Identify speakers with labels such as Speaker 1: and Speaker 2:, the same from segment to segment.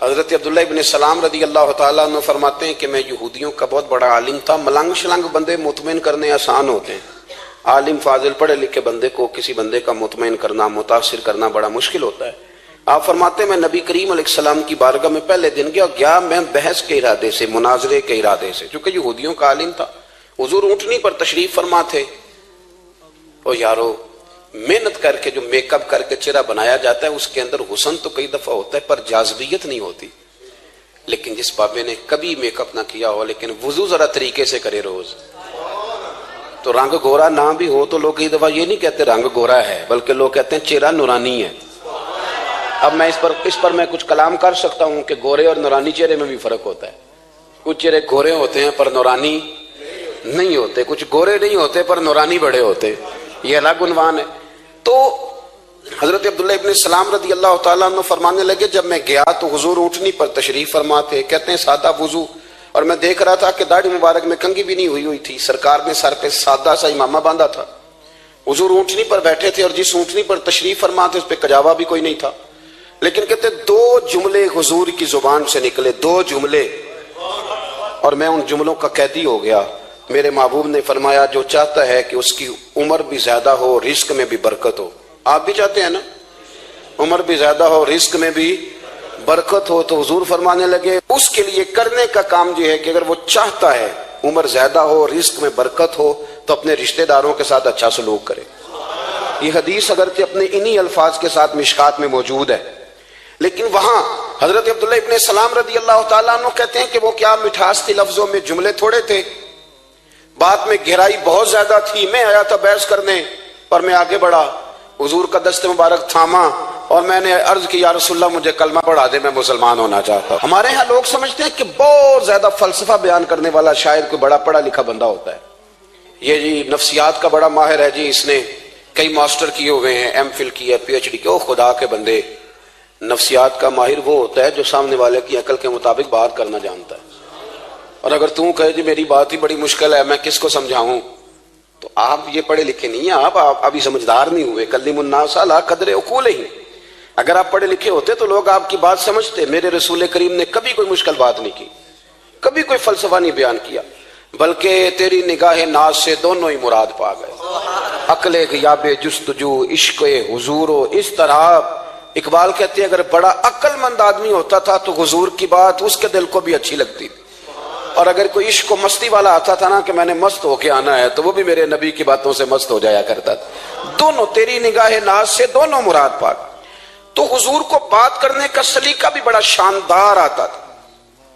Speaker 1: حضرت عبداللہ ابن سلام رضی اللہ تعالیٰ عنہ فرماتے ہیں کہ میں یہودیوں کا بہت بڑا عالم تھا. ملنگ شلنگ بندے مطمئن کرنے آسان ہوتے ہیں، عالم فاضل پڑھے لکھے بندے کو کسی بندے کا مطمئن کرنا، متاثر کرنا بڑا مشکل ہوتا ہے. آپ فرماتے ہیں میں نبی کریم علیہ السلام کی بارگاہ میں پہلے دن گیا میں بحث کے ارادے سے، مناظرے کے ارادے سے، چونکہ یہودیوں کا عالم تھا. حضور اونٹنی پر تشریف فرما تھے. او یارو، محنت کر کے جو میک اپ کر کے چہرہ بنایا جاتا ہے اس کے اندر حسن تو کئی دفعہ ہوتا ہے پر جاذبیت نہیں ہوتی. لیکن جس بابے نے کبھی میک اپ نہ کیا ہو لیکن وضو ذرا طریقے سے کرے روز، تو رنگ گورا نہ بھی ہو تو لوگ کئی دفعہ یہ نہیں کہتے رنگ گورا ہے، بلکہ لوگ کہتے ہیں چہرہ نورانی ہے. اب میں اس پر میں کچھ کلام کر سکتا ہوں کہ گورے اور نورانی چہرے میں بھی فرق ہوتا ہے. کچھ چہرے گورے ہوتے ہیں پر نورانی نہیں ہوتے، کچھ گورے نہیں ہوتے پر نورانی بڑے ہوتے، یہ الگ عنوان ہے. تو حضرت عبداللہ ابن سلام رضی اللہ تعالیٰ عنہ فرمانے لگے جب میں گیا تو حضور اونٹنی پر تشریف فرما تھے. کہتے ہیں سادہ وضو، اور میں دیکھ رہا تھا کہ داڑھی مبارک میں کنگھی بھی نہیں ہوئی تھی. سرکار نے سر پہ سادہ سا امامہ باندھا تھا. حضور اونٹنی پر بیٹھے تھے اور جس اونٹنی پر تشریف فرما تھے اس پہ کجاوا بھی کوئی نہیں تھا. لیکن کہتے دو جملے حضور کی زبان سے نکلے، دو جملے، اور میں ان جملوں کا قیدی ہو گیا. میرے محبوب نے فرمایا جو چاہتا ہے کہ اس کی عمر بھی زیادہ ہو، رزق میں بھی برکت ہو. آپ بھی چاہتے ہیں نا عمر بھی زیادہ ہو، رزق میں بھی برکت ہو، تو حضور فرمانے لگے اس کے لیے کرنے کا کام یہ ہے کہ اگر وہ چاہتا ہے عمر زیادہ ہو، رزق میں برکت ہو، تو اپنے رشتہ داروں کے ساتھ اچھا سلوک کرے. یہ حدیث اگرچہ اپنے انہی الفاظ کے ساتھ مشکات میں موجود ہے، لیکن وہاں حضرت عبداللہ ابن سلام رضی اللہ تعالیٰ عنہ کہتے ہیں کہ وہ کیا مٹھاس تھی لفظوں میں، جملے تھوڑے تھے، بات میں گہرائی بہت زیادہ تھی. میں آیا تھا بحث کرنے پر میں آگے بڑھا، حضور کا دست مبارک تھاما اور میں نے عرض کی یا رسول اللہ مجھے کلمہ پڑھا دے، میں مسلمان ہونا چاہتا ہوں. ہمارے ہاں لوگ سمجھتے ہیں کہ بہت زیادہ فلسفہ بیان کرنے والا شاعر کوئی بڑا پڑھا لکھا بندہ ہوتا ہے. یہ جی نفسیات کا بڑا ماہر ہے جی، اس نے کئی ماسٹر کیے ہوئے ہیں، ایم فل کی ہے، پی ایچ ڈی کی. او خدا کے بندے، نفسیات کا ماہر وہ ہوتا ہے جو سامنے والے کی عقل کے مطابق بات کرنا جانتا ہے. اور اگر تم کہے جی میری بات ہی بڑی مشکل ہے، میں کس کو سمجھاؤں، تو آپ یہ پڑھے لکھے نہیں ہیں، آپ ابھی سمجھدار نہیں ہوئے. کلم الناس علی قدر عقولہم. اگر آپ پڑھے لکھے ہوتے تو لوگ آپ کی بات سمجھتے. میرے رسول کریم نے کبھی کوئی مشکل بات نہیں کی، کبھی کوئی فلسفہ نہیں بیان کیا، بلکہ تیری نگاہ ناز سے دونوں ہی مراد پا گئے. عقل غیاب جستجو، عشق حضور و اضطراب. اقبال کہتے ہیں اگر بڑا عقل مند آدمی ہوتا تھا تو حضور کی بات اس کے دل کو بھی اچھی لگتی تھی، اور اگر کوئی عشق و مستی والا آتا تھا نا کہ میں نے مست ہو کے آنا ہے، تو وہ بھی میرے نبی کی باتوں سے مست ہو جایا کرتا تھا. دونوں تیری نگاہ ناز سے دونوں مراد پاک. تو حضور کو بات کرنے کا سلیقہ بھی بڑا شاندار آتا تھا.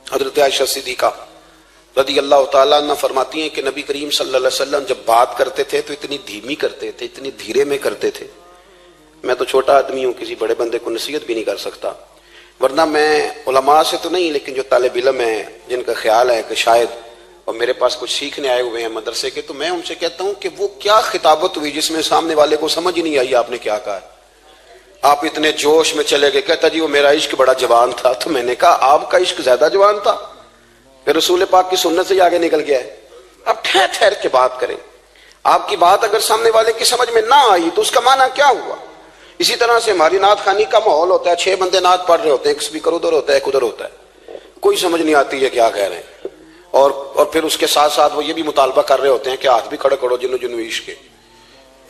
Speaker 1: حضرت عائشہ صدیقہ رضی اللہ تعالیٰ عنہ فرماتی ہیں کہ نبی کریم صلی اللہ علیہ وسلم جب بات کرتے تھے تو اتنی دھیمی کرتے تھے، اتنی دھیرے میں کرتے تھے. میں تو چھوٹا آدمی ہوں، کسی بڑے بندے کو نصیحت بھی نہیں کر سکتا، ورنہ میں علماء سے تو نہیں، لیکن جو طالب علم ہیں جن کا خیال ہے کہ شاید اور میرے پاس کچھ سیکھنے آئے ہوئے ہیں مدرسے کے، تو میں ان سے کہتا ہوں کہ وہ کیا خطابت ہوئی جس میں سامنے والے کو سمجھ ہی نہیں آئی آپ نے کیا کہا ہے. آپ اتنے جوش میں چلے گئے، کہتا جی وہ میرا عشق بڑا جوان تھا. تو میں نے کہا آپ کا عشق زیادہ جوان تھا، پھر رسول پاک کی سنت سے ہی آگے نکل گیا ہے. اب ٹھہر ٹھہر کے بات کریں. آپ کی بات اگر سامنے والے کی سمجھ میں نہ آئی تو اس کا معنی کیا ہوا؟ اسی طرح سے ہماری نعت خوانی کا ماحول ہوتا ہے، 6 بندے نعت پڑھ رہے ہوتے ہیں، ایک اسپیکر ادھر ہوتا ہے ایک ادھر ہوتا ہے، کوئی سمجھ نہیں آتی ہے کیا کہہ رہے ہیں. اور پھر اس کے ساتھ ساتھ وہ یہ بھی مطالبہ کر رہے ہوتے ہیں کہ ہاتھ بھی کھڑے کرو جنو جنو عشق کے.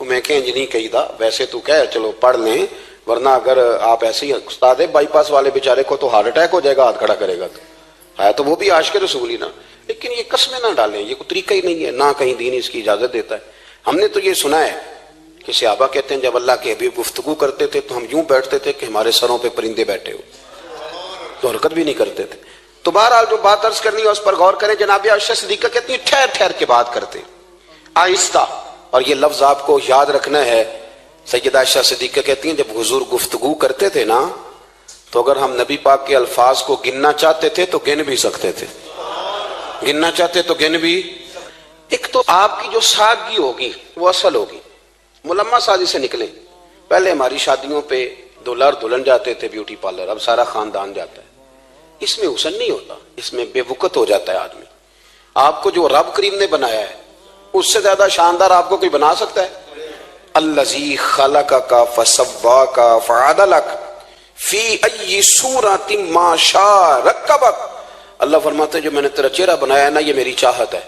Speaker 1: میں کہ انج نہیں کہی دا، ویسے تو کہہ چلو پڑھ لیں، ورنہ اگر آپ ایسے ہی استاد ہے بائی پاس والے بیچارے کو تو ہارٹ اٹیک ہو جائے گا ہاتھ کھڑا کرے گا، تو ہے تو وہ بھی عاشق رسول ہی نا. لیکن یہ قسمیں نہ ڈالیں، یہ کوئی طریقہ ہی نہیں ہے، نہ کہیں دین اس کی اجازت دیتا ہے. ہم نے تو یہ سنا ہے کہ صحابہ کہتے ہیں جب اللہ کے حبیب گفتگو کرتے تھے تو ہم یوں بیٹھتے تھے کہ ہمارے سروں پہ پرندے بیٹھے ہو، تو حرکت بھی نہیں کرتے تھے. تو بہرحال جو بات عرض کرنی ہے اس پر غور کریں. جناب عائشہ صدیقہ کہتی ہیں ٹھہر ٹھہر کے بات کرتے آہستہ، اور یہ لفظ آپ کو یاد رکھنا ہے. سیدہ عائشہ صدیقہ کہتی ہیں جب حضور گفتگو کرتے تھے نا تو اگر ہم نبی پاک کے الفاظ کو گننا چاہتے تھے تو گن بھی سکتے تھے، گننا چاہتے تو گن بھی. ایک تو آپ کی جو سادگی ہوگی وہ اصل ہوگی، ملمہ سازی سے نکلیں. پہلے ہماری شادیوں پہ دلہا اور دلہن جاتے تھے بیوٹی پارلر، اب سارا خاندان جاتا ہے. اس میں حسن نہیں ہوتا، اس میں بے وقت ہو جاتا ہے آدمی. آپ کو جو رب کریم نے بنایا ہے اس سے زیادہ شاندار آپ کو کوئی بنا سکتا ہے؟ الذی خلقک فسواک فعدلک فی ای صورت ما شاء رکبک، اللہ فرماتے ہیں جو میں نے تیرا چہرہ بنایا ہے نا، یہ میری چاہت ہے،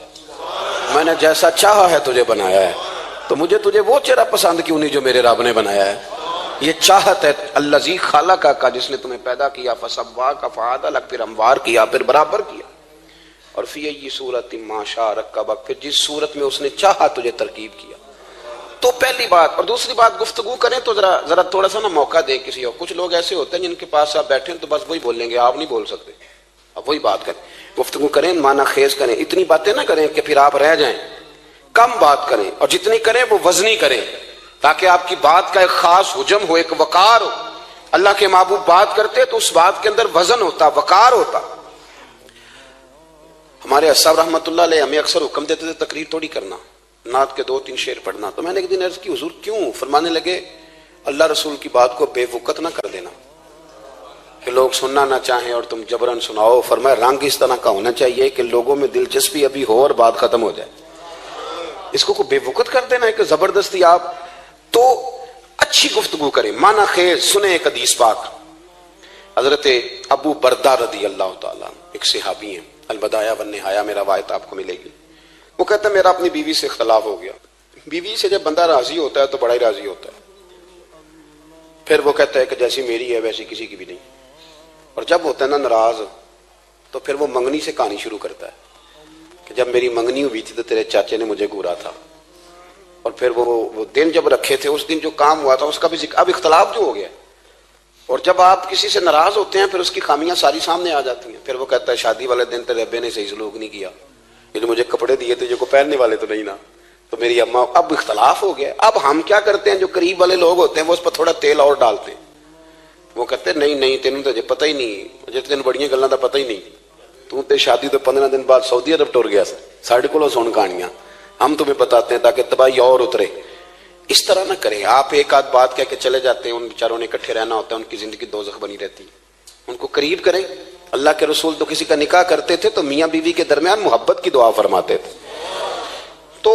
Speaker 1: میں نے جیسا چاہا ہے تجھے بنایا ہے، تو مجھے تجھے وہ چہرہ پسند کیوں نہیں جو میرے رب نے بنایا ہے؟ یہ چاہت ہے۔ الذی خلقک کا، جس نے تمہیں پیدا کیا، فسواک فعدلک، پھر ہموار کیا، پھر برابر کیا، اور فی ای صورت ما شاء رکبک، پھر جس صورت میں اس نے چاہا تجھے ترکیب کیا۔ تو پہلی بات، اور دوسری بات، گفتگو کریں تو ذرا تھوڑا سا نا موقع دیں کسی اور۔ کچھ لوگ ایسے ہوتے ہیں جن کے پاس آپ بیٹھیں تو بس وہی بولیں گے، آپ نہیں بول سکتے، اب وہی بات کریں۔ گفتگو کریں، معنی خیز کریں، اتنی باتیں نہ کریں کہ پھر آپ رہ جائیں، کم بات کریں، اور جتنی کریں وہ وزنی کریں، تاکہ آپ کی بات کا ایک خاص حجم ہو، ایک وقار ہو۔ اللہ کے محبوب بات کرتے تو اس بات کے اندر وزن ہوتا، وقار ہوتا۔ ہمارے صاحب رحمۃ اللہ علیہ ہمیں اکثر حکم دیتے تھے تقریر تھوڑی کرنا، نعت کے 2-3 شعر پڑھنا۔ تو میں نے ایک دن عرض کی، حضور کیوں؟ فرمانے لگے اللہ رسول کی بات کو بے وقت نہ کر دینا کہ لوگ سننا نہ چاہیں اور تم جبرن سناؤ۔ فرمایا رنگ اس طرح کا ہونا چاہیے کہ لوگوں میں دلچسپی ابھی ہو اور بات ختم ہو جائے، اس کو بے وقت کر دینا ہے کہ زبردستی آپ۔ تو اچھی گفتگو کریں، معنی خیز سنیں۔ ایک حدیث پاک حضرت ابو بردہ رضی اللہ تعالیٰ ایک صحابی ہیں، البدایہ والنہایہ میں روایت آپ کو ملے گی۔ وہ کہتا ہے میرا اپنی بیوی سے اختلاف ہو گیا۔ بیوی سے جب بندہ راضی ہوتا ہے تو بڑا ہی راضی ہوتا ہے، پھر وہ کہتا ہے کہ جیسی میری ہے ویسی کسی کی بھی نہیں، اور جب ہوتا ہے نا ناراض تو پھر وہ منگنی سے کہانی شروع کرتا ہے کہ جب میری منگنی ہوئی تھی تو تیرے چاچے نے مجھے گورا تھا، اور پھر وہ دن جب رکھے تھے اس دن جو کام ہوا تھا اس کا بھی ذکر۔ اب اختلاف جو ہو گیا، اور جب آپ کسی سے ناراض ہوتے ہیں پھر اس کی خامیاں ساری سامنے آ جاتی ہیں۔ پھر وہ کہتا ہے شادی والے دن تیرے ابے نے صحیح سلوک نہیں کیا، یہ جو مجھے کپڑے دیے تھے جو کو پہننے والے تو نہیں نا، تو میری اماں۔ اب اختلاف ہو گیا۔ اب ہم کیا کرتے ہیں، جو قریب والے لوگ ہوتے ہیں وہ اس پر تھوڑا تیل اور ڈالتے ہیں، وہ کہتے ہیں نہیں تینوں تو پتہ ہی نہیں، مجھے تین بڑیاں گلاں دا پتہ ہی نہیں، تو تے شادی تو 15 دن بعد سعودی عرب ٹر گیا ساڑھے کو سن کہانیاں، ہم تمہیں بتاتے ہیں تاکہ تباہی اور اترے۔ اس طرح نہ کریں۔ آپ ایک آدھ بات کہہ کے چلے جاتے ہیں، ان بیچاروں نے اکٹھے رہنا ہوتا ہے، ان کی زندگی دوزخ بنی رہتی ہے۔ ان کو قریب کریں۔ اللہ کے رسول تو کسی کا نکاح کرتے تھے تو میاں بیوی کے درمیان محبت کی دعا فرماتے تھے۔ تو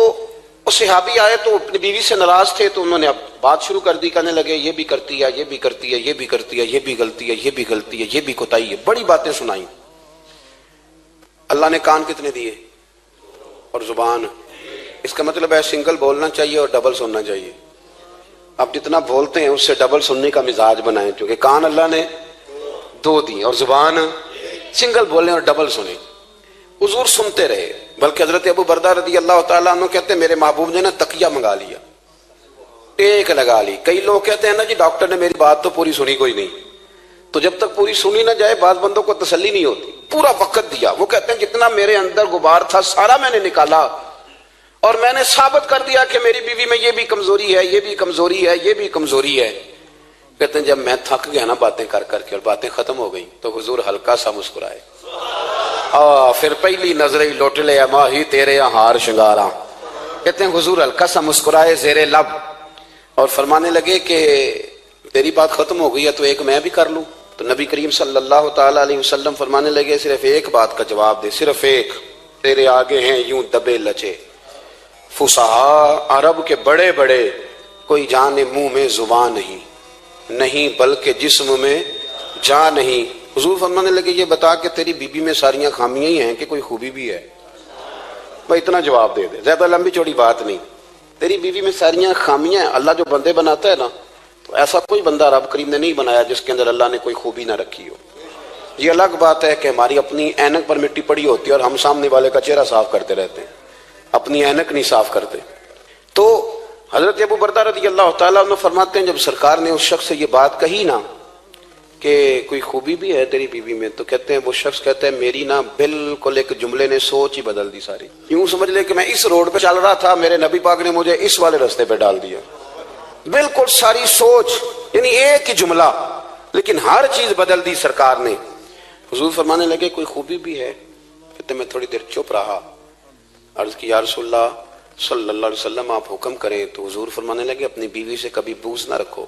Speaker 1: وہ صحابی آئے تو اپنی بیوی سے ناراض تھے، تو انہوں نے اب بات شروع کر دی، کہنے لگے یہ بھی کرتی ہے، یہ بھی کرتی ہے، یہ بھی کرتی ہے، یہ بھی غلطی ہے، یہ بھی غلطی ہے، یہ بھی کوتاہی ہے، بڑی باتیں سنائیں۔ اللہ نے کان کتنے دیے اور زبان؟ اس کا مطلب ہے سنگل بولنا چاہیے اور ڈبل سننا چاہیے۔ آپ جتنا بولتے ہیں اس سے ڈبل سننے کا مزاج بنائیں، کیونکہ کان اللہ نے 2 دی اور زبان سنگل بولیں اور ڈبل سنیں۔ حضور سنتے رہے، بلکہ حضرت ابو بردہ رضی اللہ تعالیٰ عنہ کہتے ہیں میرے محبوب نے نا تکیہ منگا لیا، ٹیک لگا لی۔ کئی لوگ کہتے ہیں نا جی ڈاکٹر نے میری بات تو پوری سنی کوئی نہیں، تو جب تک پوری سنی نہ جائے بعض بندوں کو تسلی نہیں ہوتی۔ پورا وقت دیا، وہ کہتے ہیں جتنا میرے اندر غبار تھا سارا میں نے نکالا، اور میں نے ثابت کر دیا کہ میری بیوی میں یہ بھی کمزوری ہے، یہ بھی کمزوری ہے، یہ بھی کمزوری ہے۔ کہتے ہیں جب میں تھک گیا نا باتیں کر کر کے اور باتیں ختم ہو گئیں تو حضور ہلکا سا مسکرائے، پھر پہلی نظر ہی لوٹ لے ماہی تیرے ہار شنگاراں۔ کہتے ہیں حضور ہلکا سا مسکرائے زیر لب اور فرمانے لگے کہ تیری بات ختم ہو گئی ہے تو ایک میں بھی کر لوں۔ تو نبی کریم صلی اللہ تعالی علیہ وسلم فرمانے لگے صرف ایک بات کا جواب دے، صرف ایک۔ تیرے آگے ہیں یوں دبے لچے فصحا عرب کے بڑے بڑے، کوئی جانے منہ میں زبان نہیں بلکہ جسم میں جان نہیں۔ حضور فرمانے لگے یہ بتا کہ تیری بیوی میں ساریاں خامیاں ہی ہیں کہ کوئی خوبی بھی ہے؟ بھائی اتنا جواب دے دے، زیادہ لمبی چوڑی بات نہیں۔ تیری بیوی میں ساریاں خامیاں ہیں۔ اللہ جو بندے بناتا ہے نا تو ایسا کوئی بندہ رب کریم نے نہیں بنایا جس کے اندر اللہ نے کوئی خوبی نہ رکھی ہو۔ یہ الگ بات ہے کہ ہماری اپنی اینک پر مٹی پڑی ہوتی ہے اور ہم سامنے والے کا چہرہ صاف کرتے رہتے ہیں، اپنی اینک نہیں صاف کرتے۔ تو حضرت ابو بردہ رضی اللہ تعالیٰ عنہ فرماتے ہیں جب سرکار نے اس شخص سے یہ بات کہی نا کہ کوئی خوبی بھی ہے تیری بیوی میں، تو کہتے ہیں وہ شخص کہتا ہے میری نا بالکل ایک جملے نے سوچ ہی بدل دی ساری۔ یوں سمجھ لے کہ میں اس روڈ پہ چل رہا تھا، میرے نبی پاک نے مجھے اس والے رستے پہ ڈال دیا۔ بالکل ساری سوچ، یعنی ایک ہی جملہ لیکن ہر چیز بدل دی سرکار نے۔ حضور فرمانے لگے کوئی خوبی بھی ہے؟ کہتے میں تھوڑی دیر چپ رہا، عرض کی یا رسول اللہ صلی اللہ علیہ وسلم آپ حکم کریں۔ تو حضور فرمانے لگے اپنی بیوی سے کبھی بغض نہ رکھو،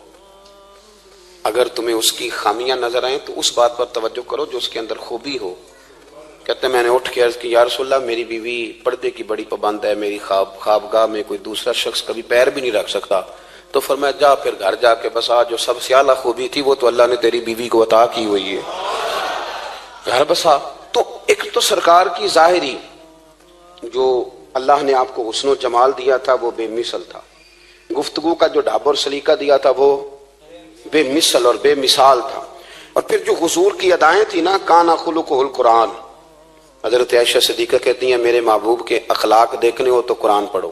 Speaker 1: اگر تمہیں اس کی خامیاں نظر آئیں تو اس بات پر توجہ کرو جو اس کے اندر خوبی ہو۔ کہتے ہیں میں نے اٹھ کے عرض کی یا رسول اللہ میری بیوی پردے کی بڑی پابند ہے، میری خوابگاہ میں کوئی دوسرا شخص کبھی پیر بھی نہیں رکھ سکتا، تو فرمایا جا پھر گھر جا کے بسا، جو سب سے اعلیٰ خوبی تھی وہ تو اللہ نے تیری بیوی کو عطا کی ہوئی ہے، گھر بسا۔ تو ایک تو سرکار کی ظاہری جو اللہ نے آپ کو حسن و جمال دیا تھا وہ بے مثل تھا، گفتگو کا جو ڈھاب اور سلیقہ دیا تھا وہ بے مثل اور بے مثال تھا، اور پھر جو حضور کی ادائیں تھی نا، کانا خلقہ القرآن۔ حضرت عائشہ صدیقہ کہتی ہیں میرے محبوب کے اخلاق دیکھنے ہو تو قرآن پڑھو،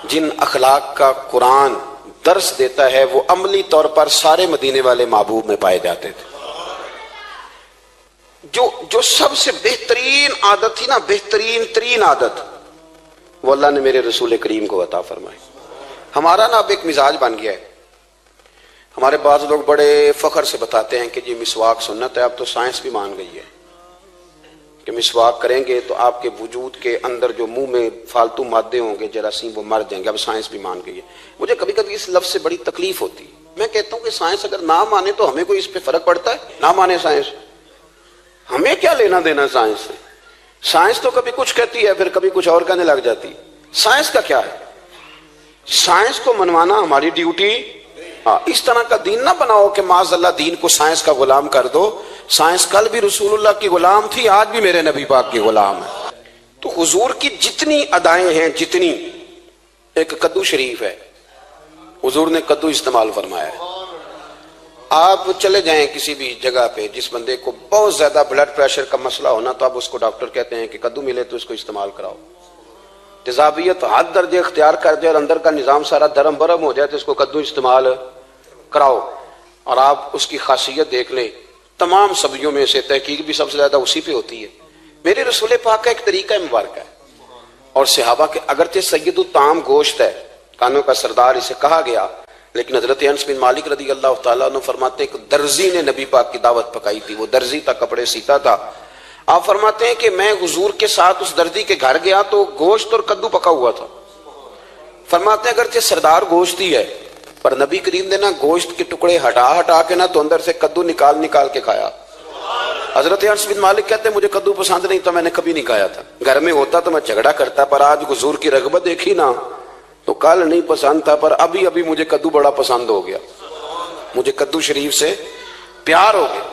Speaker 1: جن اخلاق کا قرآن درس دیتا ہے وہ عملی طور پر سارے مدینے والے محبوب میں پائے جاتے تھے۔ جو سب سے بہترین عادت تھی نا، بہترین ترین عادت، وہ اللہ نے میرے رسول کریم کو عطا فرمائی۔ ہمارا نا اب ایک مزاج بن گیا ہے، ہمارے بعض لوگ بڑے فخر سے بتاتے ہیں کہ یہ مسواک سنت ہے، اب تو سائنس بھی مان گئی ہے کہ مسواک کریں گے تو آپ کے وجود کے اندر جو منہ میں فالتو مادے ہوں گے جراثیم وہ مر جائیں گے، اب سائنس بھی مان گئی ہے۔ مجھے کبھی کبھی اس لفظ سے بڑی تکلیف ہوتی ہے، میں کہتا ہوں کہ سائنس اگر نہ مانے تو ہمیں کوئی اس پہ فرق پڑتا ہے؟ نہ مانے سائنس، ہمیں کیا لینا دینا سائنس سے؟ سائنس تو کبھی کچھ کہتی ہے پھر کبھی کچھ اور کہنے لگ جاتی، سائنس کا کیا ہے؟ سائنس کو منوانا ہماری ڈیوٹی۔ اس طرح کا دین نہ بناؤ کہ معاذ اللہ دین کو سائنس کا غلام کر دو۔ سائنس کل بھی رسول اللہ کی غلام تھی، آج بھی میرے نبی پاک کی غلام ہے۔ تو حضور کی جتنی ادائیں ہیں، جتنی، ایک کدو شریف ہے، حضور نے کدو استعمال فرمایا ہے۔ آپ چلے جائیں کسی بھی جگہ پہ، جس بندے کو بہت زیادہ بلڈ پریشر کا مسئلہ ہونا تو آپ اس کو ڈاکٹر کہتے ہیں کہ کدو ملے تو اس کو استعمال کراؤ۔ تیزابیت حد درجے اختیار کر دے اور اندر کا نظام سارا درم برم ہو جائے تو اس کو کدو استعمال کراؤ، اور آپ اس کی خاصیت دیکھ لیں۔ تمام سبزیوں میں سے تحقیق بھی سب سے زیادہ اسی پہ ہوتی ہے۔ میرے رسول پاک کا ایک طریقہ مبارک ہے، اور صحابہ کے اگرچہ سید الطعام گوشت ہے، کانوں کا سردار اسے کہا گیا، لیکن حضرت انس بن مالک رضی اللہ تعالیٰ عنہ فرماتے ہیں کہ درزی نے نبی پاک کی دعوت پکائی تھی، وہ درزی تھا، کپڑے سیتا تھا۔ آپ فرماتے ہیں کہ میں حضور کے ساتھ اس درزی کے گھر گیا تو گوشت اور کدو پکا ہوا تھا۔ فرماتے ہیں اگرچہ سردار گوشت ہی ہے پر نبی کریم نے نا گوشت کے ٹکڑے ہٹا ہٹا کے نا تو اندر سے کدو نکال نکال کے کھایا۔ حضرت انس بن مالک کہتے ہیں مجھے کدو پسند نہیں تھا، میں نے کبھی نہیں کھایا تھا، گھر میں ہوتا تو میں جھگڑا کرتا، پر آج حضور کی رغبت دیکھی نا تو کل نہیں پسند تھا پر ابھی ابھی مجھے کدو بڑا پسند ہو گیا، مجھے کدو شریف سے پیار ہو گیا۔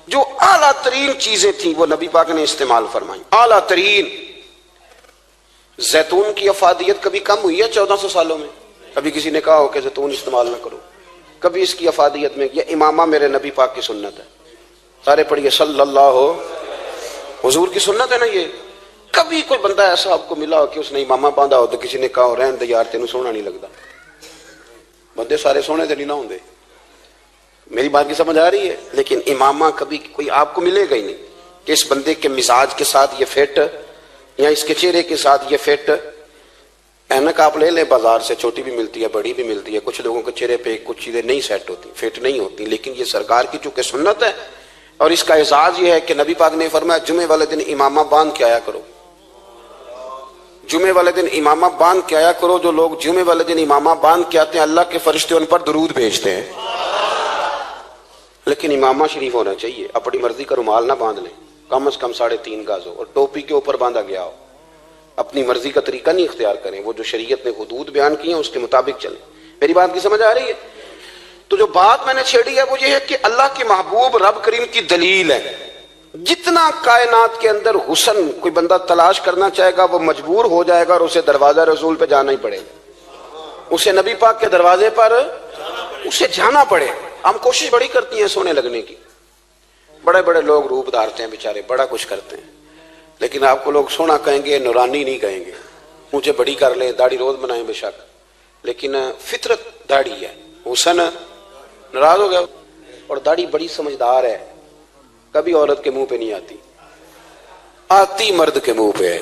Speaker 1: جو اعلیٰ ترین چیزیں تھیں وہ نبی پاک نے استعمال فرمائی، اعلیٰ ترین۔ زیتون کی افادیت کبھی کم ہوئی ہے 1400 سالوں میں؟ کبھی کسی نے کہا ہو کہ زیتون استعمال نہ کرو؟ کبھی اس کی افادیت میں؟ یہ امامہ میرے نبی پاک کی سنت ہے، سارے پڑھیے صلی اللہ ہو، حضور کی سنت ہے نا یہ۔ کبھی کوئی بندہ ایسا آپ کو ملا ہو کہ اس نے امامہ باندھا ہو تو کسی نے کہا ہو رہن دے یار تینوں سونا نہیں لگتا؟ بندے سارے سونے تو نہیں نہ ہوندے، میری بات کی سمجھ آ رہی ہے؟ لیکن امامہ کبھی کوئی آپ کو ملے گا ہی نہیں کہ اس بندے کے مزاج کے ساتھ یہ فٹ، یا اس کے چہرے کے ساتھ یہ فٹ۔ اینک آپ لے لیں بازار سے، چھوٹی بھی ملتی ہے بڑی بھی ملتی ہے، کچھ لوگوں کے چہرے پہ کچھ چیزیں نہیں سیٹ ہوتی، فٹ نہیں ہوتی، لیکن یہ سرکار کی چونکہ سنت ہے، اور اس کا اعزاز یہ ہے کہ نبی پاک نے فرمایا جمعے والے دن امامہ باندھ کے آیا کرو، جمعے والے دن امامہ باندھ کے آیا کرو۔ جو لوگ جمعے والے دن امامہ باندھ کے آتے ہیں اللہ کے فرشتے ان پر درود بھیجتے ہیں، لیکن امامہ شریف ہونا چاہیے، اپنی مرضی کا رومال نہ باندھ لیں، کم از کم 3.5 گز ہو اور ٹوپی کے اوپر باندھا گیا ہو۔ اپنی مرضی کا طریقہ نہیں اختیار کریں، وہ جو شریعت نے حدود بیان کی ہیں اس کے مطابق چلیں۔ میری بات کی سمجھ آ رہی ہے؟ تو جو بات میں نے چھیڑی ہے وہ یہ ہے کہ اللہ کے محبوب رب کریم کی دلیل ہے۔ جتنا کائنات کے اندر حسن کوئی بندہ تلاش کرنا چاہے گا وہ مجبور ہو جائے گا اور اسے دروازہ رسول پہ جانا ہی پڑے گا، اسے نبی پاک کے دروازے پر اسے جانا پڑے۔ ہم کوشش بڑی کرتی ہیں سونے لگنے کی، بڑے بڑے لوگ روپ دھارتے ہیں بیچارے، بڑا کچھ کرتے ہیں، لیکن آپ کو لوگ سونا کہیں گے، نورانی نہیں کہیں گے۔ مجھے بڑی کر لیں، داڑھی روز بنائیں بے شک، لیکن فطرت داڑھی ہے، حسن ناراض ہو گیا۔ اور داڑھی بڑی سمجھدار ہے، کبھی عورت کے منہ پہ نہیں آتی، آتی مرد کے منہ پہ ہے،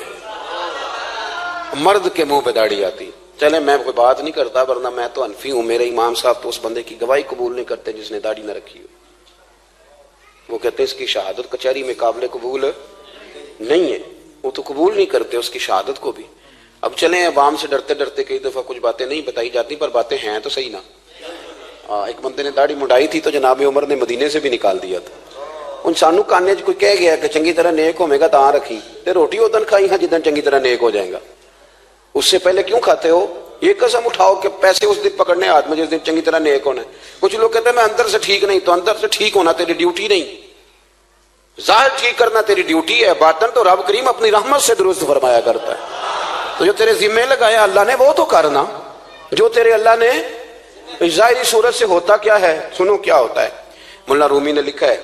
Speaker 1: مرد کے منہ پہ داڑھی آتی۔ چلے میں کوئی بات نہیں کرتا ورنہ میں تو حنفی ہوں، میرے امام صاحب تو اس بندے کی گواہی قبول نہیں کرتے جس نے داڑھی نہ رکھی ہو، وہ کہتے ہیں اس کی شہادت کچہری میں قابل قبول نہیں ہے، وہ تو قبول نہیں کرتے اس کی شہادت کو بھی۔ اب چلیں عوام سے ڈرتے ڈرتے کئی دفعہ کچھ باتیں نہیں بتائی جاتی پر باتیں ہیں تو صحیح نا۔ ایک بندے نے داڑھی مڈائی تھی تو جناب عمر نے مدینے سے بھی نکال دیا تھا۔ ان سانو کانے کوئی کہہ گیا کہ چنگی طرح نیک ہوے گا تاں رکھی تے روٹی ادن کھائی ہاں جدن چنگی طرح نیک ہو جائے گا، اس سے پہلے کیوں کھاتے ہو؟ یہ قسم اٹھاؤ کہ پیسے اس دن پکڑنے ہاتھ میں جس دن چنگی طرح نیک ہونا ہے. کچھ لوگ کہتے ہیں میں اندر سے ٹھیک نہیں. تو اندر سے ٹھیک ہونا تیری ڈیوٹی نہیں, ظاہر ٹھیک کرنا تیری ڈیوٹی ہے, باطن تو رب کریم اپنی رحمت سے درست فرمایا کرتا ہے. تو جو تیرے ذمہ لگایا اللہ نے وہ تو کرنا, جو تیرے اللہ نے. ظاہری صورت سے ہوتا کیا ہے, سنو کیا ہوتا ہے. مولانا رومی نے لکھا ہے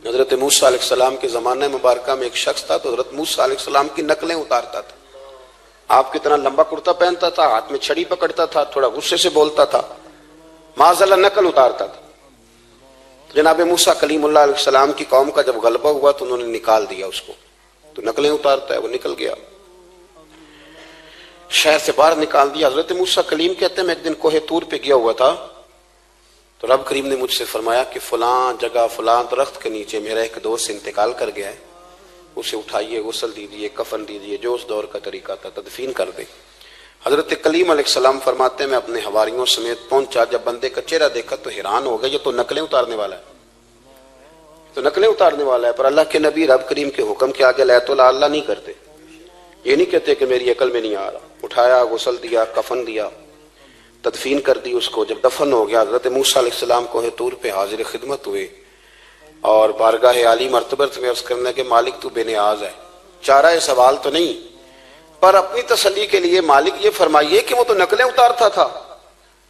Speaker 1: حضرت موسیٰ علیہ السلام کے زمانہ مبارکہ میں ایک شخص تھا, تو حضرت موسیٰ علیہ السلام کی نقلیں اتارتا تھا. آپ کتنا لمبا کرتا پہنتا تھا, ہاتھ میں چھڑی پکڑتا تھا, تھوڑا غصے سے بولتا تھا, معاذ اللہ نقل اتارتا تھا. جناب موسیٰ کلیم اللہ علیہ السلام کی قوم کا جب غلبہ ہوا تو انہوں نے نکال دیا اس کو, تو نقلیں اتارتا ہے, وہ نکل گیا, شہر سے باہر نکال دیا. حضرت موسیٰ کلیم کہتے ہیں میں ایک دن کوہ طور پہ گیا ہوا تھا, تو رب کریم نے مجھ سے فرمایا کہ فلاں جگہ فلاں درخت کے نیچے میرا ایک دوست انتقال کر گیا ہے, اسے اٹھائیے, غسل دیجیے, کفن دیجیے, جو اس دور کا طریقہ تھا, تدفین کر دیں. حضرت کلیم علیہ السلام فرماتے ہیں میں اپنے حواریوں سمیت پہنچا, جب بندے کا چہرہ دیکھا تو حیران ہو گیا, یہ تو نقلیں اتارنے والا ہے, تو نقلیں اتارنے والا ہے. پر اللہ کے نبی رب کریم کے حکم کے آگے لا تو اللہ نہیں کرتے, یہ نہیں کہتے کہ میری عقل میں نہیں آ رہا. اٹھایا, غسل دیا, کفن دیا, تدفین کر دی اس کو. جب دفن ہو گیا حضرت موسیٰ علیہ السلام کوہ طور پہ حاضر خدمت ہوئے اور بارگاہ عالی مرتبت میں عرض کرنے کے مالک تو بے نیاز ہے, چارہ سوال تو نہیں, پر اپنی تسلی کے لیے مالک یہ فرمائیے کہ وہ تو نقلیں اتارتا تھا.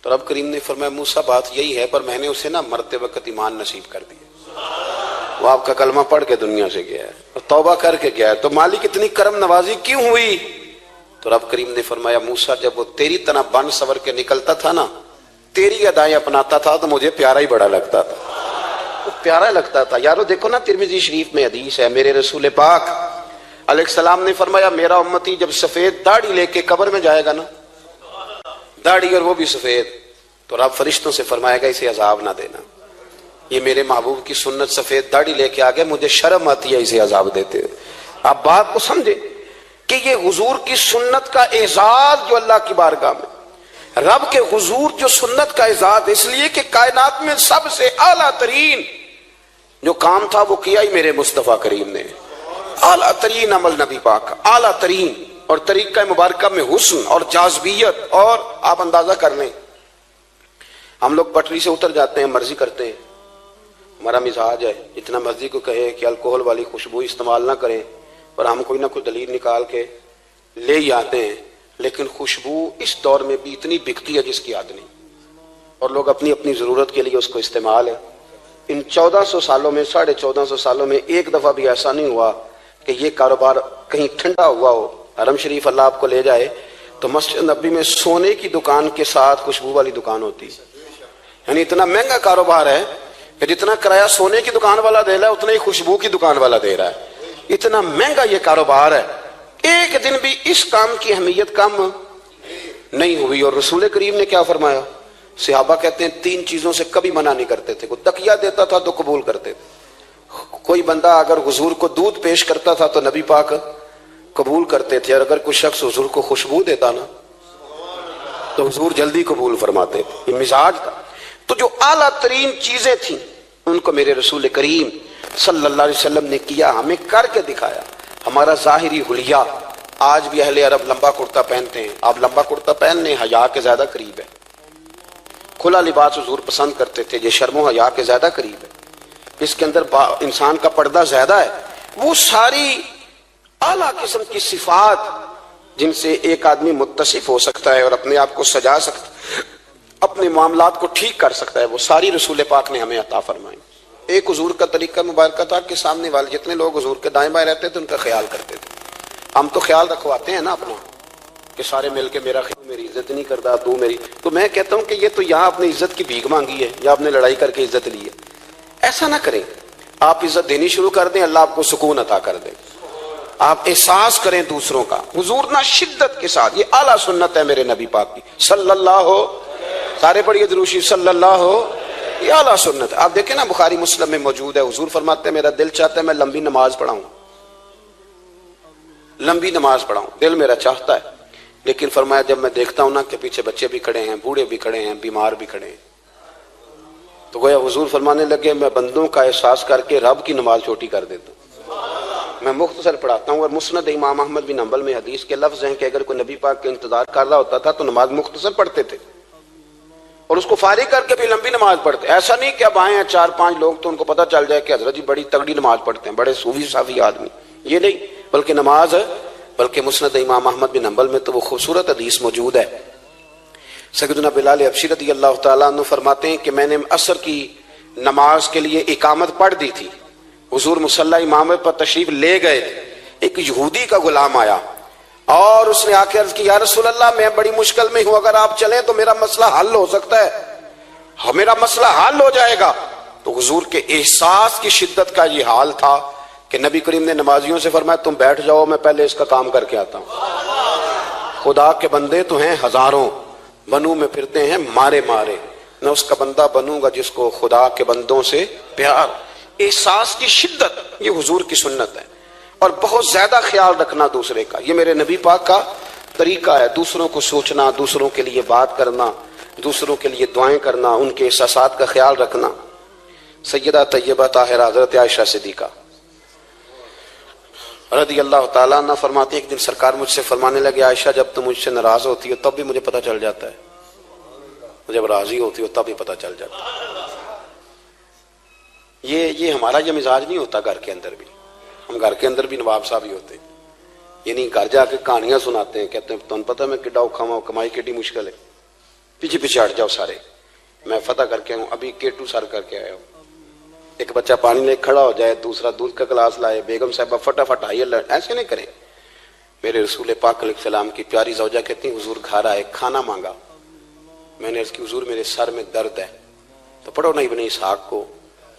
Speaker 1: تو رب کریم نے فرمایا موسیٰ بات یہی ہے, پر میں نے اسے مرتے وقت ایمان نصیب کر دیا, وہ آپ کا کلمہ پڑھ کے دنیا سے گیا ہے اور توبہ کر کے گیا ہے, تو مالک اتنی کرم نوازی کیوں ہوئی؟ تو رب کریم نے فرمایا موسیٰ جب وہ تیری طرح بن سور کے نکلتا تھا نا, تیری ادائیں اپناتا تھا, تو مجھے پیارا ہی بڑا لگتا تھا, پیارا لگتا تھا. یارو دیکھو نا ترمذی شریف میں حدیث ہے, میرے رسول پاک علیہ السلام نے فرمایا میرا امتی جب سفید داڑھی لے کے قبر میں جائے گا نا, داڑھی اور وہ بھی سفید, تو رب فرشتوں سے فرمائے گا اسے عذاب نہ دینا, یہ میرے محبوب کی سنت سفید داڑھی لے کے آگے, مجھے شرم آتی ہے اسے عذاب دیتے. آپ بات کو سمجھے کہ یہ حضور کی سنت کا اعزاز جو اللہ کی بارگاہ میں, رب کے حضور جو سنت کا اعزاز اس لیے کہ کائنات میں سب سے اعلیٰ ترین جو کام تھا وہ کیا ہی میرے مصطفیٰ کریم نے. اعلیٰ ترین عمل نبی پاک کا, اعلیٰ ترین, اور طریقہ مبارکہ میں حسن اور جاذبیت. اور آپ اندازہ کر لیں, ہم لوگ پٹری سے اتر جاتے ہیں, مرضی کرتے ہیں, ہمارا مزاج ہے اتنا مرضی کو کہے کہ الکوہل والی خوشبو استعمال نہ کریں, پر ہم کوئی نہ کوئی دلیل نکال کے لے ہی آتے ہیں. لیکن خوشبو اس دور میں بھی اتنی بکتی ہے جس کی حد نہیں, اور لوگ اپنی اپنی ضرورت کے لیے اس کو استعمال ہے. ان 1400 سالوں میں 1450 سالوں میں ایک دفعہ بھی ایسا نہیں ہوا کہ یہ کاروبار کہیں ٹھنڈا ہوا ہو. حرم شریف اللہ آپ کو لے جائے تو مسجد نبی میں سونے کی دکان کے ساتھ خوشبو والی دکان ہوتی, یعنی اتنا مہنگا کاروبار ہے کہ جتنا کرایہ سونے کی دکان والا دے رہا ہے اتنا ہی خوشبو کی دکان والا دے رہا ہے. اتنا مہنگا یہ کاروبار ہے, ایک دن بھی اس کام کی اہمیت کم نہیں ہوئی. اور رسول کریم نے کیا فرمایا, صحابہ کہتے ہیں 3 چیزوں سے کبھی منع نہیں کرتے تھے. کوئی تکیہ دیتا تھا تو قبول کرتے تھے, کوئی بندہ اگر حضور کو دودھ پیش کرتا تھا تو نبی پاک قبول کرتے تھے, اور اگر کوئی شخص حضور کو خوشبو دیتا نا تو حضور جلدی قبول فرماتے تھے. یہ مزاج تھا. تو جو اعلیٰ ترین چیزیں تھیں ان کو میرے رسول کریم صلی اللہ علیہ وسلم نے کیا, ہمیں کر کے دکھایا. ہمارا ظاہری حلیہ, آج بھی اہل عرب لمبا کرتا پہنتے ہیں, آپ لمبا کرتا پہننے حیا کے زیادہ قریب ہے. کھلا لباس حضور پسند کرتے تھے, یہ شرم و حیا کے زیادہ قریب ہے, اس کے اندر انسان کا پردہ زیادہ ہے. وہ ساری اعلیٰ قسم کی صفات جن سے ایک آدمی متصف ہو سکتا ہے اور اپنے آپ کو سجا سکتا ہے, اپنے معاملات کو ٹھیک کر سکتا ہے, وہ ساری رسول پاک نے ہمیں عطا فرمائی. ایک حضور کا طریقہ مبارکہ تھا کہ سامنے والے جتنے لوگ حضور کے دائیں بائیں رہتے تھے ان کا خیال کرتے تھے. ہم تو خیال رکھواتے ہیں نا اپنا کہ سارے مل کے میرا خیال, میری عزت نہیں کرتا تو میری, تو میں کہتا ہوں کہ یہ تو یہاں اپنی عزت کی بھیک مانگی ہے یا آپ نے لڑائی کر کے عزت لی ہے. ایسا نہ کریں, آپ عزت دینی شروع کر دیں, اللہ آپ کو سکون عطا کر دے. آپ احساس کریں دوسروں کا. حضور نہ شدت کے ساتھ, یہ اعلیٰ سنت ہے میرے نبی پاک کی صلی اللہ ہو, سارے پڑھیے درود شریف صلی اللہ ہو, یہ اعلیٰ سنت ہے. آپ دیکھیں نا بخاری مسلم میں موجود ہے, حضور فرماتے ہیں میرا دل چاہتا ہے میں لمبی نماز پڑھاؤں, لمبی نماز پڑھاؤں, دل میرا چاہتا ہے. لیکن فرمایا جب میں دیکھتا ہوں نا کہ پیچھے بچے بھی کھڑے ہیں, بوڑھے بھی کھڑے ہیں, بیمار بھی کھڑے ہیں, تو گویا حضور فرمانے لگے میں بندوں کا احساس کر کے رب کی نماز چھوٹی کر دیتا ہوں. میں مختصر پڑھاتا ہوں. اور مسند امام احمد بن حنبل میں حدیث کے لفظ ہیں کہ اگر کوئی نبی پاک کا انتظار کر رہا ہوتا تھا تو نماز مختصر پڑھتے تھے اور اس کو فارغ کر کے بھی لمبی نماز پڑھتے. ایسا نہیں کہ اب آئے ہیں 4-5 لوگ تو ان کو پتہ چل جائے کہ حضرت جی بڑی تگڑی نماز پڑھتے ہیں, بڑے صوفی صافی آدمی, یہ نہیں. بلکہ نماز, بلکہ مسند امام احمد بن حنبل میں تو وہ خوبصورت حدیث موجود ہے. سیدنا بلال حبشی رضی اللہ تعالیٰ عنہ فرماتے ہیں کہ میں نے عصر کی نماز کے لیے اقامت پڑھ دی تھی, حضور مصلی امامت پر تشریف لے گئے, ایک یہودی کا غلام آیا اور اس نے آ کے عرض کی یا رسول اللہ میں بڑی مشکل میں ہوں, اگر آپ چلیں تو میرا مسئلہ حل ہو سکتا ہے, میرا مسئلہ حل ہو جائے گا. تو حضور کے احساس کی شدت کا یہ حال تھا کہ نبی کریم نے نمازیوں سے فرمایا تم بیٹھ جاؤ, میں پہلے اس کا کام کر کے آتا ہوں. خدا کے بندے تو ہیں ہزاروں, بنو میں پھرتے ہیں مارے مارے, میں اس کا بندہ بنوں گا جس کو خدا کے بندوں سے پیار. احساس کی شدت یہ حضور کی سنت ہے, اور بہت زیادہ خیال رکھنا دوسرے کا, یہ میرے نبی پاک کا طریقہ ہے. دوسروں کو سوچنا, دوسروں کے لیے بات کرنا, دوسروں کے لیے دعائیں کرنا, ان کے احساسات کا خیال رکھنا. سیدہ طیبہ طاہرہ حضرت عائشہ صدیقہ رضی اللہ تعالیٰ عنہ فرماتی ہیں ایک دن سرکار مجھ سے فرمانے لگے عائشہ جب تم مجھ سے ناراض ہوتی ہو تب بھی مجھے پتہ چل جاتا ہے, جب راضی ہوتی ہو تب بھی پتہ چل جاتا ہے. یہ ہمارا یہ مزاج نہیں ہوتا گھر کے اندر بھی. ہم گھر کے اندر بھی نواب صاحب ہی ہوتے ہیں, یہ نہیں گھر جا کے کہانیاں سناتے ہیں, کہتے ہیں تمہیں پتہ میں کڈا اوکھا ہوں, کمائی کیڈی مشکل ہے, پیچھے پیچھے ہٹ جاؤ سارے, میں فتح کر کے ہوں, ابھی K2 سر کر کے آیا ہوں. ایک بچہ پانی لے کھڑا ہو جائے, دوسرا دودھ کا گلاس لائے, بیگم صاحبہ فٹافٹ آئیے, ایسے نہیں کریں. میرے رسول پاک علیہ السلام کی پیاری زوجہ کہتی ہیں حضور گھر آئے, کھانا مانگا, میں نے عرض کی حضور میرے سر میں درد ہے, تو پڑھو نا ابن اسحاق کو.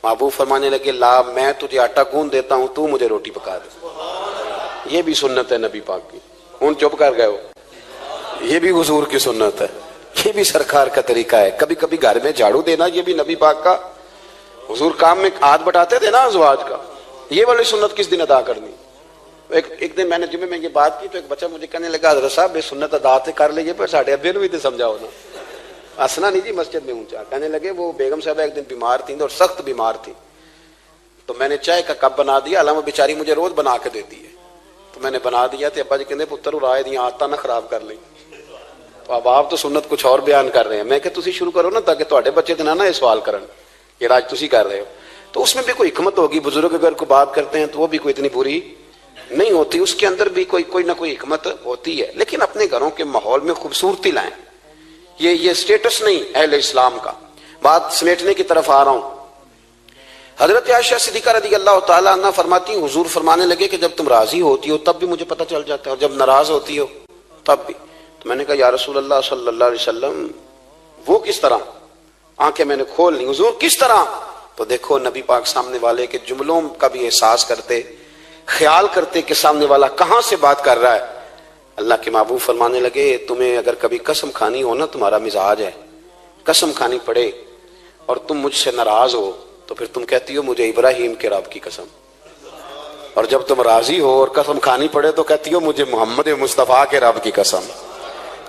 Speaker 1: محبوب فرمانے لگے لا میں تجھے آٹا گوندھ دیتا ہوں, تو مجھے روٹی پکا دے. یہ بھی سنت ہے نبی پاک کی. ان چپ کر گئے ہو, یہ بھی حضور کی سنت ہے, یہ بھی سرکار کا طریقہ ہے. کبھی کبھی گھر میں جھاڑو دینا یہ بھی نبی پاک کا, حضور کام میں ہاتھ بٹاتے تھے نا ازواج کا, یہ والی سنت کس دن ادا کرنی. ایک دن میں نے جمعے میں یہ بات کی تو ایک بچہ مجھے کہنے لگا حضرت صاحب یہ سنت ادا تے کر لیجیے پر ساڈے ابے نوں بھی تے سمجھاؤ نا. ہنسنا نہیں جی مسجد میں اونچا. کہنے لگے وہ بیگم صاحبہ ایک دن بیمار تھیں اور سخت بیمار تھی, تو میں نے چائے کا کپ بنا دیا, علامہ بیچاری مجھے روز بنا کے دیتی ہے, تو میں نے بنا دیا تو ابا جی کہتے پتر رائے دیا آتا نہ خراب کر لیں. تو اب آپ تو سنت کچھ اور بیان کر رہے ہیں, میں کہ تسی شروع کرو نا تاکہ تواڈے بچے تے نہ یہ سوال کرن یہ راج تسی کر رہے ہو. تو اس میں بھی کوئی حکمت ہوگی. بزرگ اگر کوئی بات کرتے ہیں تو وہ بھی کوئی اتنی بری نہیں ہوتی, اس کے اندر بھی کوئی نہ کوئی حکمت ہوتی ہے. لیکن اپنے گھروں کے ماحول میں خوبصورتی لائیں, یہ سٹیٹس نہیں اہل اسلام کا. بات سمیٹنے کی طرف آ رہا ہوں. حضرت عائشہ صدیقہ رضی اللہ تعالیٰ عنہ فرماتی ہیں حضور فرمانے لگے کہ جب تم راضی ہوتی ہو تب بھی مجھے پتہ چل جاتا ہے, اور جب ناراض ہوتی ہو تب بھی. تو میں نے کہا یا رسول اللہ صلی اللہ علیہ وسلم وہ کس طرح, آنکھیں میں نے کھول لی, حضور کس طرح. تو دیکھو نبی پاک سامنے والے کے جملوں کا بھی احساس کرتے, خیال کرتے کہ سامنے والا کہاں سے بات کر رہا ہے. اللہ کے محبوب فرمانے لگے تمہیں اگر کبھی قسم کھانی ہو نا, تمہارا مزاج ہے قسم کھانی پڑے اور تم مجھ سے ناراض ہو تو پھر تم کہتی ہو مجھے ابراہیم کے رب کی قسم, اور جب تم راضی ہو اور قسم کھانی پڑے تو کہتی ہو مجھے محمد مصطفیٰ کے رب کی قسم.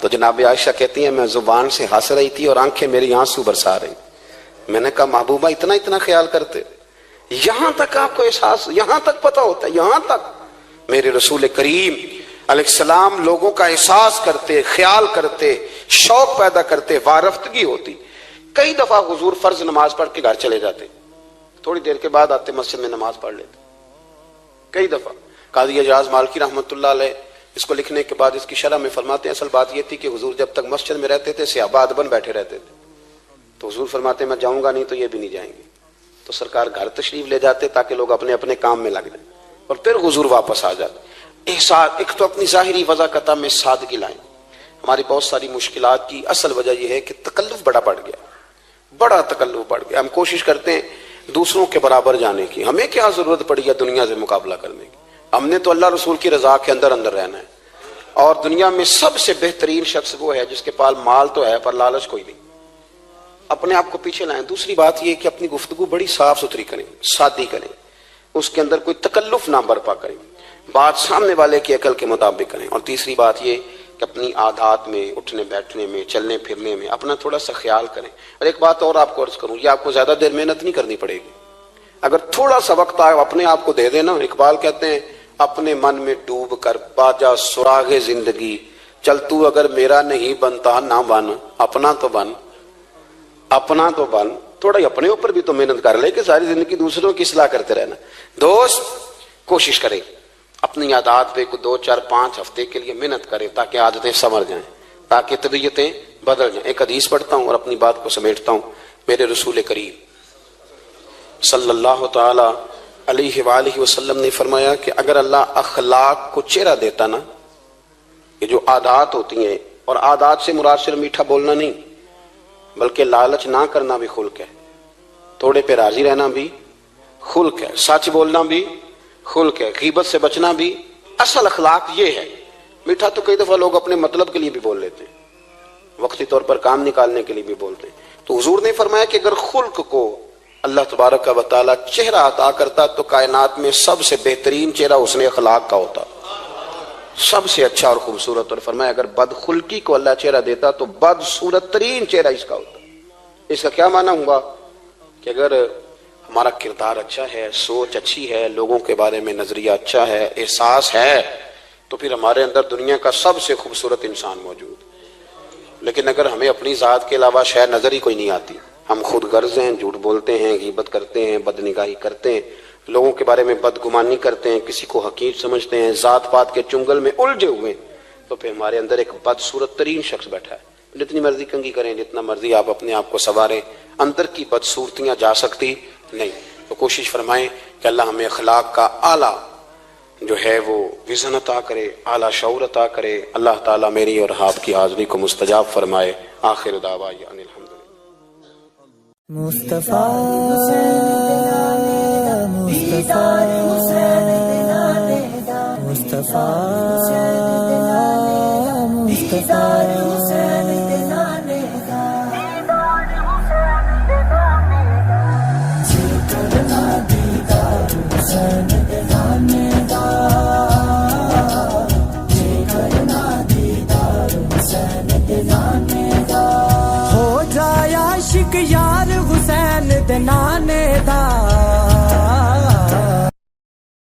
Speaker 1: تو جناب عائشہ کہتی ہیں میں زبان سے ہنس رہی تھی اور آنکھیں میری آنسو برسا رہی. میں نے کہا محبوبہ اتنا خیال کرتے, یہاں تک آپ کو احساس, یہاں تک پتہ ہوتا ہے, یہاں تک. میرے رسول کریم علیہ السلام لوگوں کا احساس کرتے, خیال کرتے, شوق پیدا کرتے, وارفتگی ہوتی. کئی دفعہ حضور فرض نماز پڑھ کے گھر چلے جاتے, تھوڑی دیر کے بعد آتے مسجد میں نماز پڑھ لیتے. کئی دفعہ قاضی اعجاز مالکی رحمۃ اللہ علیہ اس کو لکھنے کے بعد اس کی شرح میں فرماتے ہیں اصل بات یہ تھی کہ حضور جب تک مسجد میں رہتے تھے صحابہ ادباً بیٹھے رہتے تھے, تو حضور فرماتے ہیں میں جاؤں گا نہیں تو یہ بھی نہیں جائیں گے. تو سرکار گھر تشریف لے جاتے تاکہ لوگ اپنے اپنے کام میں لگ جائیں, اور پھر حضور واپس آ جاتے. احساس ایک تو اپنی ظاہری وضاحت میں سادگی لائیں. ہماری بہت ساری مشکلات کی اصل وجہ یہ ہے کہ تکلف بڑا بڑھ گیا, بڑا تکلف بڑھ گیا. ہم کوشش کرتے ہیں دوسروں کے برابر جانے کی, ہمیں کیا ضرورت پڑی ہے دنیا سے مقابلہ کرنے کی. ہم نے تو اللہ رسول کی رضا کے اندر رہنا ہے, اور دنیا میں سب سے بہترین شخص وہ ہے جس کے پاس مال تو ہے پر لالچ کوئی نہیں. اپنے آپ کو پیچھے لائیں. دوسری بات یہ کہ اپنی گفتگو بڑی صاف ستھری کریں, سادی کریں, اس کے اندر کوئی تکلف نہ برپا کریں, بات سامنے والے کی عقل کے مطابق کریں. اور تیسری بات یہ کہ اپنی عادات میں, اٹھنے بیٹھنے میں, چلنے پھرنے میں اپنا تھوڑا سا خیال کریں. اور ایک بات اور آپ کو عرض کروں, یہ آپ کو زیادہ دیر محنت نہیں کرنی پڑے گی. اگر تھوڑا سا وقت آپ اپنے آپ کو دے دیں نا, اقبال کہتے ہیں اپنے من میں ڈوب کر باجا سراغ زندگی، چل تو اگر میرا نہیں بنتا نہ بن، اپنا تو بن، اپنا تو بن، تھوڑا ہی اپنے اوپر بھی تو محنت کر لے کہ ساری زندگی دوسروں کی اصلاح کرتے رہنا۔ دوست کوشش کرے اپنی عادات پہ 2 4 5 ہفتے کے لیے محنت کرے تاکہ عادتیں سنور جائیں، تاکہ طبیعتیں بدل جائیں۔ ایک حدیث پڑھتا ہوں اور اپنی بات کو سمیٹتا ہوں۔ میرے رسول کریم صلی اللہ تعالی علیہ وآلہ وسلم نے فرمایا کہ اگر اللہ اخلاق کو چہرہ دیتا نا، یہ جو عادات ہوتی ہیں، اور عادات سے مراد صرف میٹھا بولنا نہیں بلکہ لالچ نہ کرنا بھی خلق ہے، تھوڑے پہ راضی رہنا بھی خلق ہے، سچ بولنا بھی خلق ہے، غیبت سے بچنا بھی اصل اخلاق یہ ہے۔ میٹھا تو کئی دفعہ لوگ اپنے مطلب کے لیے بھی بول لیتے ہیں، وقتی طور پر کام نکالنے کے لیے بھی بولتے ہیں۔ تو حضور نے فرمایا کہ اگر خلق کو اللہ تبارک و تعالی چہرہ عطا کرتا تو کائنات میں سب سے بہترین چہرہ حسن اخلاق کا ہوتا، سب سے اچھا اور خوبصورت۔ اور فرمایا اگر بد خلقی کو اللہ چہرہ دیتا تو بد صورت ترین چہرہ اس کا ہوتا۔ اس کا کیا معنی ہوا کہ اگر ہمارا کردار اچھا ہے، سوچ اچھی ہے، لوگوں کے بارے میں نظریہ اچھا ہے، احساس ہے، تو پھر ہمارے اندر دنیا کا سب سے خوبصورت انسان موجود۔ لیکن اگر ہمیں اپنی ذات کے علاوہ شاید نظر ہی کوئی نہیں آتی، ہم خود غرض ہیں، جھوٹ بولتے ہیں، غیبت کرتے ہیں، بدنگاہی کرتے ہیں، لوگوں کے بارے میں بدگمانی کرتے ہیں، کسی کو حقیر سمجھتے ہیں، ذات پات کے چنگل میں الجھے ہوئے، تو پھر ہمارے اندر ایک بدصورت ترین شخص بیٹھا ہے۔ جتنی مرضی کنگھی کریں، جتنا مرضی آپ اپنے آپ کو سنواریں، اندر کی بدصورتیاں جا سکتی نہیں۔ تو کوشش فرمائیں کہ اللہ ہمیں اخلاق کا اعلیٰ جو ہے وہ وژن عطا کرے، اعلیٰ شعور عطا کرے۔ اللہ تعالیٰ میری اور آپ کی حاضری کو مستجاب فرمائے۔ آخر دعوانا ان الحمدللہ۔
Speaker 2: مصطفیٰ مصطفیٰ مصطفیٰ ہو جائے عاشق یار حسین دے نانے